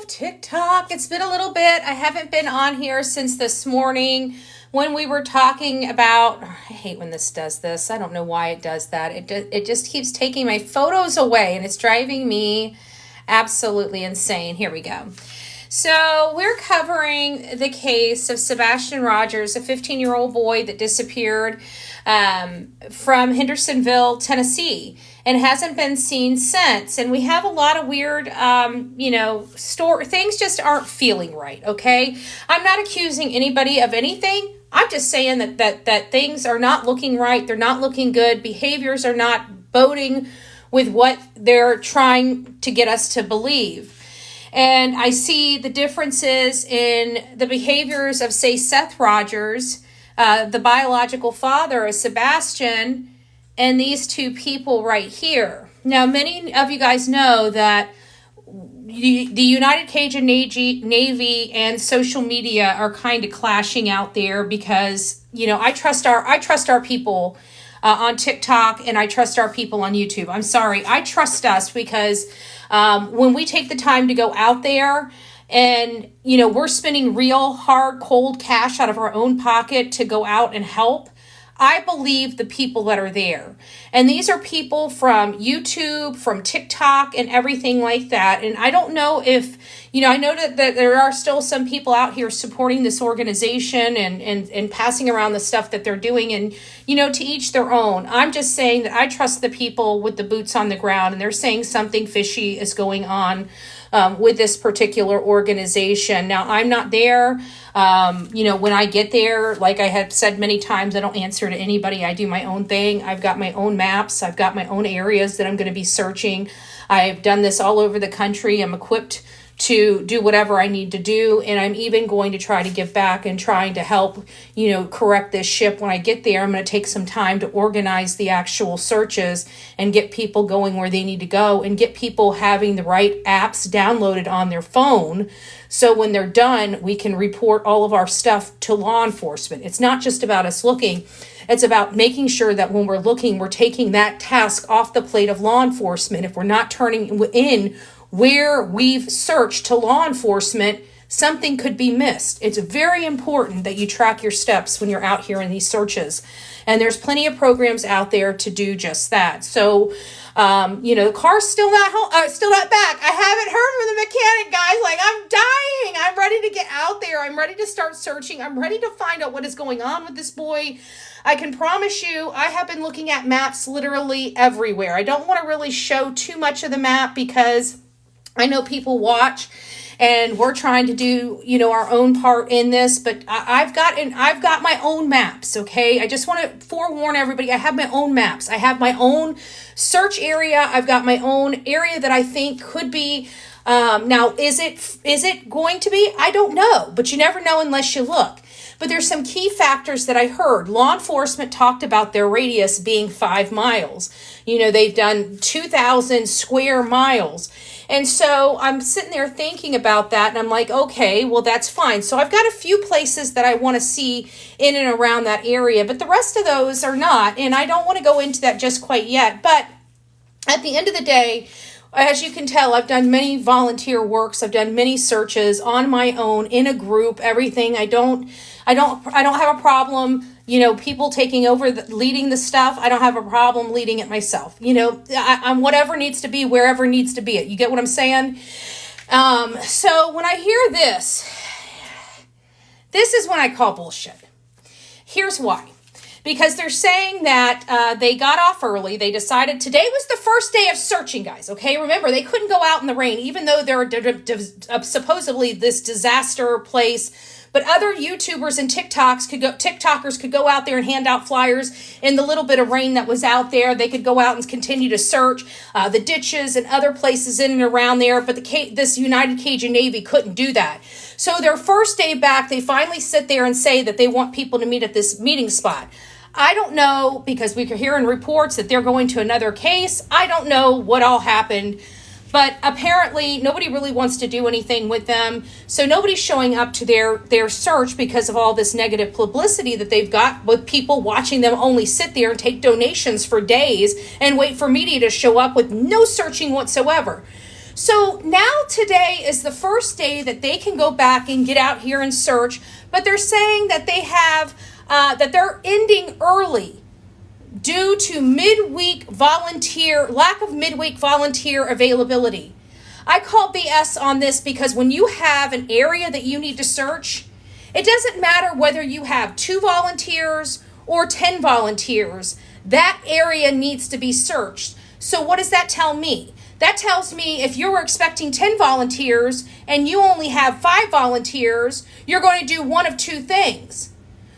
TikTok. It's been a little bit. I haven't been on here since this morning when we were talking about, I hate when this does this. I don't know why it does that. It just keeps taking my photos away and it's driving me absolutely insane. Here we go. So we're covering the case of Sebastian Rogers, a 15-year-old boy that disappeared from Hendersonville, Tennessee, and hasn't been seen since. And we have a lot of weird, things just aren't feeling right, okay? I'm not accusing anybody of anything. I'm just saying that things are not looking right. They're not looking good. Behaviors are not boding with what they're trying to get us to believe. And I see the differences in the behaviors of, say, Seth Rogers, the biological father of Sebastian, and these two people right here. Now, many of you guys know that the United Cajun Navy and social media are kind of clashing out there because, I trust our people on TikTok and I trust our people on YouTube. I'm sorry. I trust us because when we take the time to go out there and, we're spending real hard, cold cash out of our own pocket to go out and help, I believe the people that are there. And these are people from YouTube, from TikTok, and everything like that. And I don't know if, I know that there are still some people out here supporting this organization and passing around the stuff that they're doing. And, to each their own. I'm just saying that I trust the people with the boots on the ground, and they're saying something fishy is going on with this particular organization. Now, I'm not there. When I get there, like I have said many times, I don't answer to anybody. I do my own thing. I've got my own maps. I've got my own areas that I'm going to be searching. I've done this all over the country. I'm equipped to do whatever I need to do. And I'm even going to try to give back and trying to help, correct this ship when I get there. I'm going to take some time to organize the actual searches and get people going where they need to go and get people having the right apps downloaded on their phone. So when they're done, we can report all of our stuff to law enforcement. It's not just about us looking. It's about making sure that when we're looking, we're taking that task off the plate of law enforcement. If we're not turning in where we've searched to law enforcement, something could be missed. It's very important that you track your steps when you're out here in these searches. And there's plenty of programs out there to do just that. So, the car's still not home, still not back. I haven't heard from the mechanic, guys. Like, I'm dying. I'm ready to get out there. I'm ready to start searching. I'm ready to find out what is going on with this boy. I can promise you, I have been looking at maps literally everywhere. I don't want to really show too much of the map because I know people watch and we're trying to do, our own part in this, but I've got my own maps. Okay. I just want to forewarn everybody. I have my own maps. I have my own search area. I've got my own area that I think could be, now is it going to be? I don't know, but you never know unless you look. But there's some key factors that I heard. Law enforcement talked about their radius being 5 miles. They've done 2,000 square miles. And so I'm sitting there thinking about that and I'm like, okay, well, that's fine. So I've got a few places that I want to see in and around that area, but the rest of those are not. And I don't want to go into that just quite yet. But at the end of the day, as you can tell, I've done many volunteer works. I've done many searches on my own, in a group, everything. I don't have a problem, people taking over, leading the stuff. I don't have a problem leading it myself. I'm whatever needs to be, wherever needs to be it. You get what I'm saying? So when I hear this is when I call bullshit. Here's why. Because they're saying that they got off early. They decided today was the first day of searching, guys. Okay, remember, they couldn't go out in the rain, even though they're supposedly this disaster place. But other YouTubers and TikTokers could go out there and hand out flyers in the little bit of rain that was out there. They could go out and continue to search the ditches and other places in and around there. But this United Cajun Navy couldn't do that. So their first day back, they finally sit there and say that they want people to meet at this meeting spot. I don't know, because we could hear in reports that they're going to another case. I don't know what all happened. But apparently nobody really wants to do anything with them. So nobody's showing up to their search because of all this negative publicity that they've got with people watching them only sit there and take donations for days and wait for media to show up with no searching whatsoever. So now today is the first day that they can go back and get out here and search, but they're saying that they have, that they're ending early due to lack of midweek volunteer availability. I call BS on this because when you have an area that you need to search, it doesn't matter whether you have 2 volunteers or 10 volunteers. That area needs to be searched. So what does that tell me? That tells me if you were expecting 10 volunteers and you only have 5 volunteers, you're going to do one of 2 things.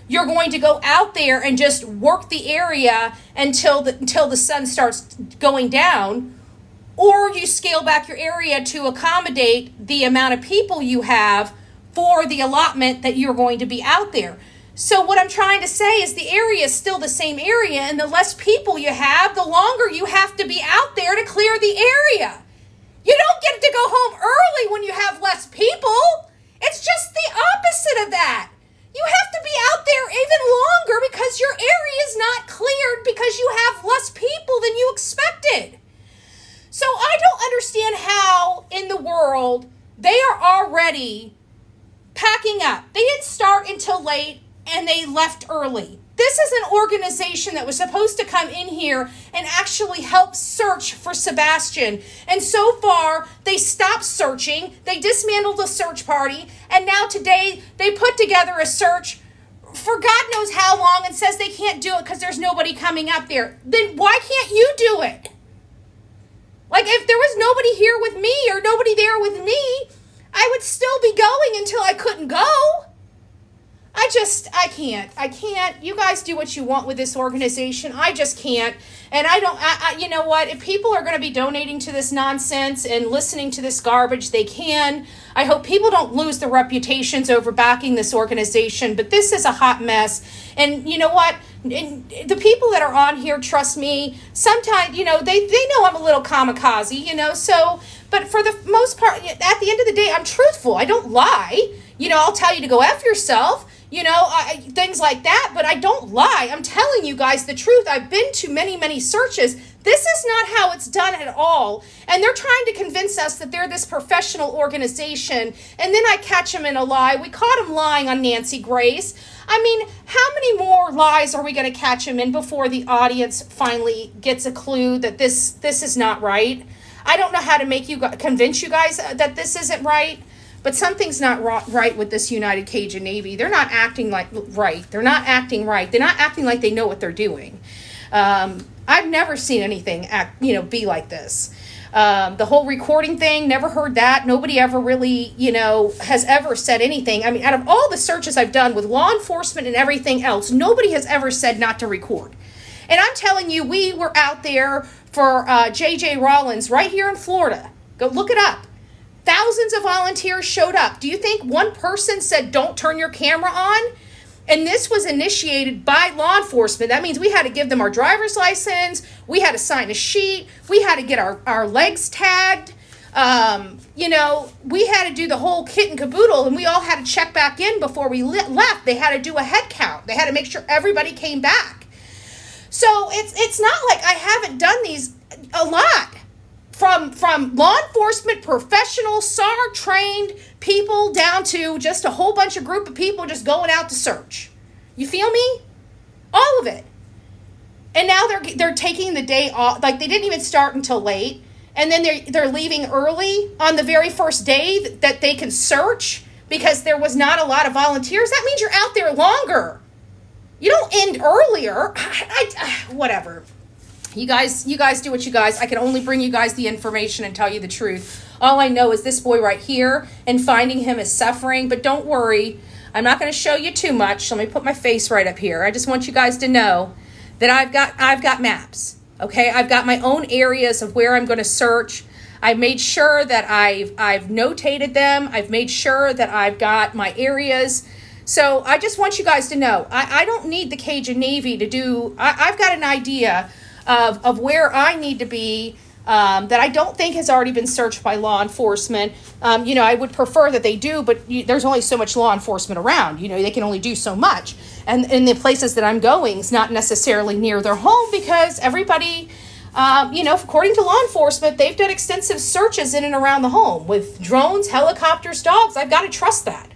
You're going to go out there and just work the area until the sun starts going down, or you scale back your area to accommodate the amount of people you have for the allotment that you're going to be out there. So what I'm trying to say is the area is still the same area, and the less people you have, the longer you have to be out there to clear the area. You don't get to go home early when you have less people. It's just the opposite of that. You have to be out there even longer because your area is not cleared because you have less people than you expected. So I don't understand how in the world they are already packing up. They didn't start until late and they left early. This is an organization that was supposed to come in here and actually help search for Sebastian. And so far, they stopped searching. They dismantled the search party. And now today, they put together a search for God knows how long and says they can't do it because there's nobody coming up there. Then why can't you do it? Like if there was nobody here with me or nobody there with me, I would still be going until I couldn't go. I can't. You guys do what you want with this organization. I just can't. And you know what? If people are going to be donating to this nonsense and listening to this garbage, they can. I hope people don't lose their reputations over backing this organization, but this is a hot mess. And you know what? The people that are on here, trust me, sometimes, they know I'm a little kamikaze, so, but for the most part, at the end of the day, I'm truthful. I don't lie. I'll tell you to go F yourself. Things like that, but I don't lie. I'm telling you guys the truth. I've been to many, many searches. This is not how it's done at all. And they're trying to convince us that they're this professional organization. And then I catch them in a lie. We caught him lying on Nancy Grace. I mean, how many more lies are we going to catch him in before the audience finally gets a clue that this is not right? I don't know how to convince you guys that this isn't right. But something's not right with this United Cajun Navy. They're not acting right. They're not acting right. They're not acting like they know what they're doing. I've never seen anything be like this. The whole recording thing, never heard that. Nobody ever really, has ever said anything. I mean, out of all the searches I've done with law enforcement and everything else, nobody has ever said not to record. And I'm telling you, we were out there for J.J. Rollins right here in Florida. Go look it up. Thousands of volunteers showed up. Do you think one person said, don't turn your camera on? And this was initiated by law enforcement. That means we had to give them our driver's license. We had to sign a sheet. We had to get our legs tagged. We had to do the whole kit and caboodle, and we all had to check back in before we left. They had to do a head count. They had to make sure everybody came back. So it's not like I haven't done these a lot. From law enforcement, professional, SAR trained people down to just a whole bunch of group of people just going out to search. You feel me? All of it. And now they're taking the day off. Like they didn't even start until late, and then they're leaving early on the very first day that they can search because there was not a lot of volunteers. That means you're out there longer. You don't end earlier. Whatever. You guys do what you guys. I can only bring you guys the information and tell you the truth. All I know is this boy right here, and finding him is suffering. But don't worry, I'm not going to show you too much. Let me put my face right up here. I just want you guys to know that I've got maps. Okay, I've got my own areas of where I'm going to search. I've made sure that I've notated them. I've made sure that I've got my areas. So I just want you guys to know I don't need the Cajun Navy to do. I've got an idea of where I need to be that I don't think has already been searched by law enforcement. I would prefer that they do, but there's only so much law enforcement around. They can only do so much. And in the places that I'm going is not necessarily near their home because everybody According to law enforcement, they've done extensive searches in and around the home with drones, helicopters, dogs. I've got to trust that.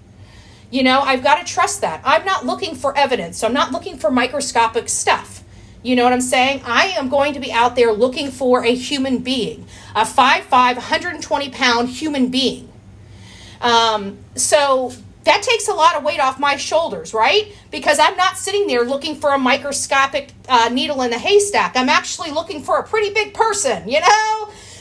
I've got to trust that. I'm not looking for evidence. So I'm not looking for microscopic stuff. You know what I'm saying? I am going to be out there looking for a human being, a 5'5", 120-pound human being. So that takes a lot of weight off my shoulders, right? Because I'm not sitting there looking for a microscopic needle in the haystack. I'm actually looking for a pretty big person,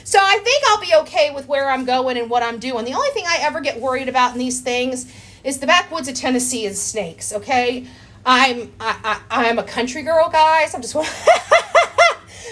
So I think I'll be okay with where I'm going and what I'm doing. The only thing I ever get worried about in these things is the backwoods of Tennessee and snakes, okay? I'm a country girl, guys. I'm just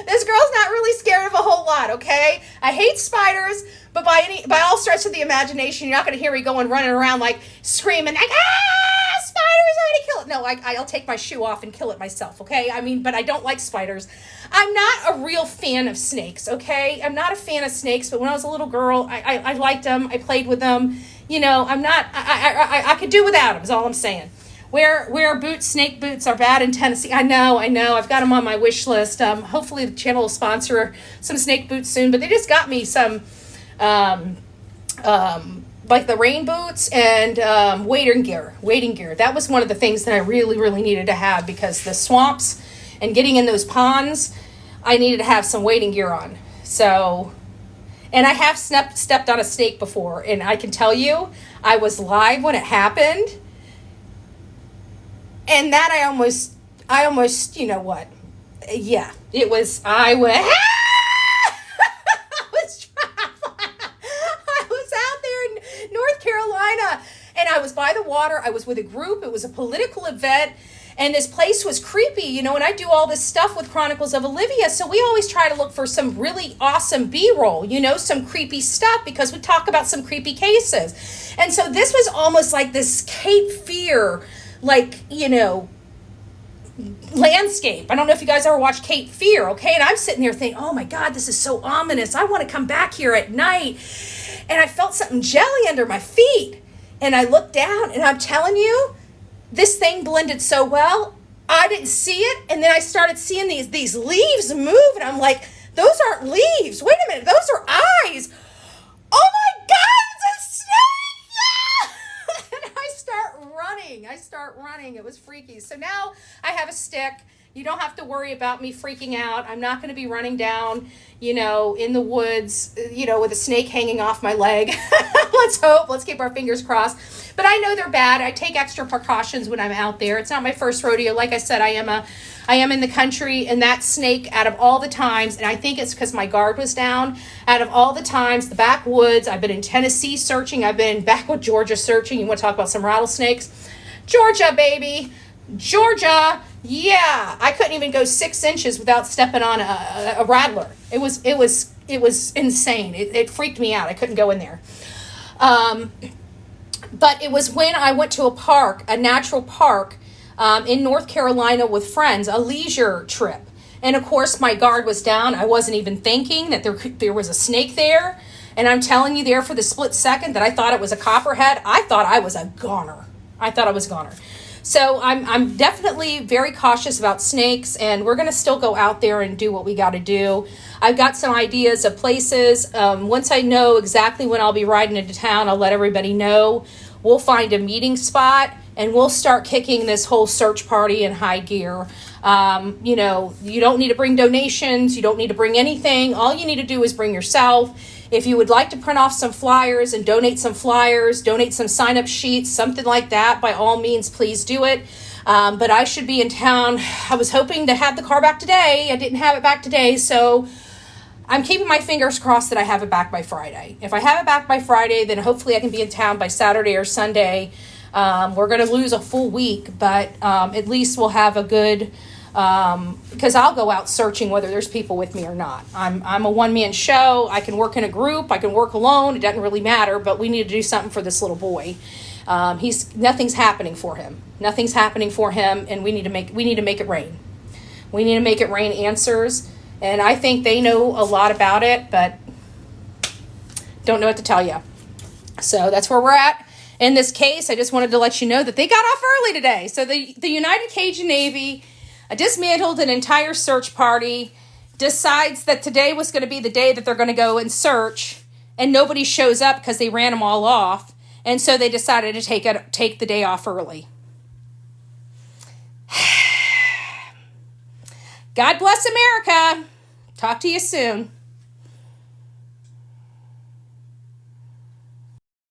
this girl's not really scared of a whole lot, okay? I hate spiders, but by all stretch of the imagination, you're not going to hear me running around like screaming like, spiders, I'm going to kill it. No, I'll take my shoe off and kill it myself, okay? But I don't like spiders. I'm not a real fan of snakes, okay? I'm not a fan of snakes, but when I was a little girl, I liked them. I played with them. I could do without them is all I'm saying. Wear boots, snake boots are bad in Tennessee. I know. I've got them on my wish list. Hopefully the channel will sponsor some snake boots soon, but they just got me some, like the rain boots and wading gear. That was one of the things that I really, really needed to have because the swamps and getting in those ponds, I needed to have some wading gear on. So, and I have stepped on a snake before, and I can tell you, I was live when it happened. And that I almost, you know what? Yeah, it was, I went, I was out there in North Carolina, and I was by the water. I was with a group. It was a political event, and this place was creepy, and I do all this stuff with Chronicles of Olivia, so we always try to look for some really awesome B-roll, some creepy stuff, because we talk about some creepy cases. And so this was almost like this Cape Fear, landscape. I don't know if you guys ever watched Cape Fear, okay? And I'm sitting there thinking, oh my God, this is so ominous. I want to come back here at night. And I felt something jelly under my feet. And I looked down, and I'm telling you, this thing blended so well, I didn't see it. And then I started seeing these leaves move, and I'm like, those aren't leaves. Wait a minute, those are eyes. Oh my God, it's a snake! And I start running. It was freaky. So now I have a stick. You don't have to worry about me freaking out. I'm not going to be running down, in the woods, with a snake hanging off my leg. Let's hope. Let's keep our fingers crossed. But I know they're bad. I take extra precautions when I'm out there. It's not my first rodeo. Like I said, I am in the country, and that snake, out of all the times, and I think it's because my guard was down, out of all the times, the backwoods, I've been in Tennessee searching, I've been in backwood Georgia searching. You want to talk about some rattlesnakes? Georgia, baby. Georgia. Yeah. I couldn't even go 6 inches without stepping on a rattler. It was insane. It freaked me out. I couldn't go in there. But it was when I went to a natural park, in North Carolina with friends, a leisure trip. And of course, my guard was down. I wasn't even thinking that there was a snake there. And I'm telling you, there for the split second that I thought it was a copperhead, I thought I was a goner. So I'm definitely very cautious about snakes, and we're going to still go out there and do what we got to do. I've got some ideas of places. Once I know exactly when I'll be riding into town, I'll let everybody know. We'll find a meeting spot, and we'll start kicking this whole search party in high gear. You don't need to bring donations. You don't need to bring anything. All you need to do is bring yourself. If you would like to print off some flyers and donate some flyers, donate some sign-up sheets, something like that, by all means, please do it. But I should be in town. I was hoping to have the car back today. I didn't have it back today, so I'm keeping my fingers crossed that I have it back by Friday. If I have it back by Friday, then hopefully I can be in town by Saturday or Sunday. We're going to lose a full week, but at least we'll have a good... because I'll go out searching whether there's people with me or not. I'm a one-man show. I can work in a group. I can work alone. It doesn't really matter, but we need to do something for this little boy. Nothing's happening for him. Nothing's happening for him, and we need to make it rain. We need to make it rain answers, and I think they know a lot about it, but don't know what to tell you. So that's where we're at. In this case, I just wanted to let you know that they got off early today. So the United Cajun Navy dismantled an entire search party, decides that today was going to be the day that they're going to go and search, and nobody shows up because they ran them all off, and so they decided to take the day off early. God bless America. Talk to you soon.